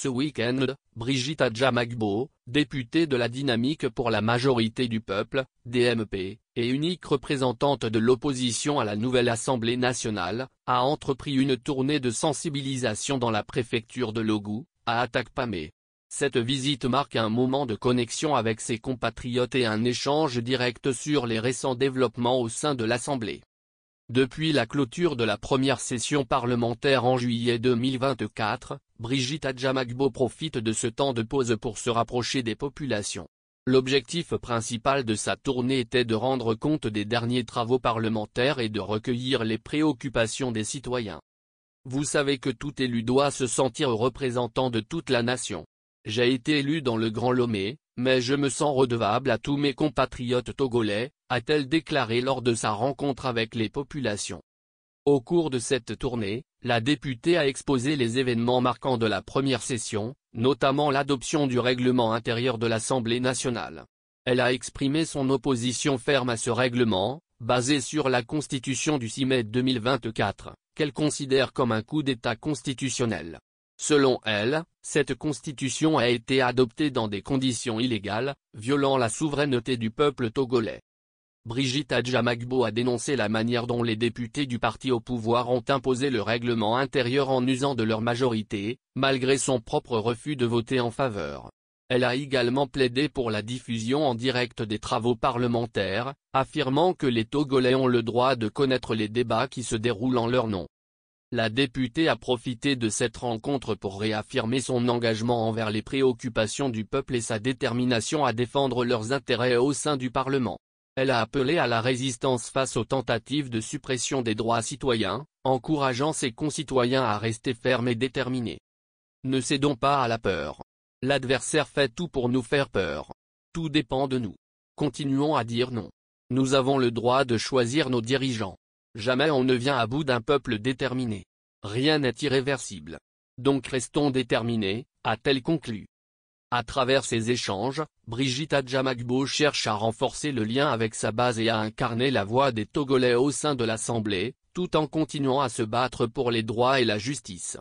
Ce week-end, Brigitte Adjamagbo, députée de la Dynamique pour la majorité du peuple, DMP, et unique représentante de l'opposition à la nouvelle Assemblée nationale, a entrepris une tournée de sensibilisation dans la préfecture de Logou, à Atakpamé. Cette visite marque un moment de connexion avec ses compatriotes et un échange direct sur les récents développements au sein de l'Assemblée. Depuis la clôture de la première session parlementaire en juillet 2024, Brigitte Adjamagbo profite de ce temps de pause pour se rapprocher des populations. L'objectif principal de sa tournée était de rendre compte des derniers travaux parlementaires et de recueillir les préoccupations des citoyens. Vous savez que tout élu doit se sentir représentant de toute la nation. J'ai été élu dans le Grand Lomé, mais je me sens redevable à tous mes compatriotes togolais, a-t-elle déclaré lors de sa rencontre avec les populations. Au cours de cette tournée, la députée a exposé les événements marquants de la première session, notamment l'adoption du règlement intérieur de l'Assemblée nationale. Elle a exprimé son opposition ferme à ce règlement, basé sur la Constitution du 6 mai 2024, qu'elle considère comme un coup d'État constitutionnel. Selon elle, cette constitution a été adoptée dans des conditions illégales, violant la souveraineté du peuple togolais. Brigitte Adjamagbo a dénoncé la manière dont les députés du parti au pouvoir ont imposé le règlement intérieur en usant de leur majorité, malgré son propre refus de voter en faveur. Elle a également plaidé pour la diffusion en direct des travaux parlementaires, affirmant que les Togolais ont le droit de connaître les débats qui se déroulent en leur nom. La députée a profité de cette rencontre pour réaffirmer son engagement envers les préoccupations du peuple et sa détermination à défendre leurs intérêts au sein du Parlement. Elle a appelé à la résistance face aux tentatives de suppression des droits citoyens, encourageant ses concitoyens à rester fermes et déterminés. Ne cédons pas à la peur. L'adversaire fait tout pour nous faire peur. Tout dépend de nous. Continuons à dire non. Nous avons le droit de choisir nos dirigeants. Jamais on ne vient à bout d'un peuple déterminé. Rien n'est irréversible. Donc restons déterminés, a-t-elle conclu. À travers ces échanges, Brigitte Adjamagbo cherche à renforcer le lien avec sa base et à incarner la voix des Togolais au sein de l'Assemblée, tout en continuant à se battre pour les droits et la justice.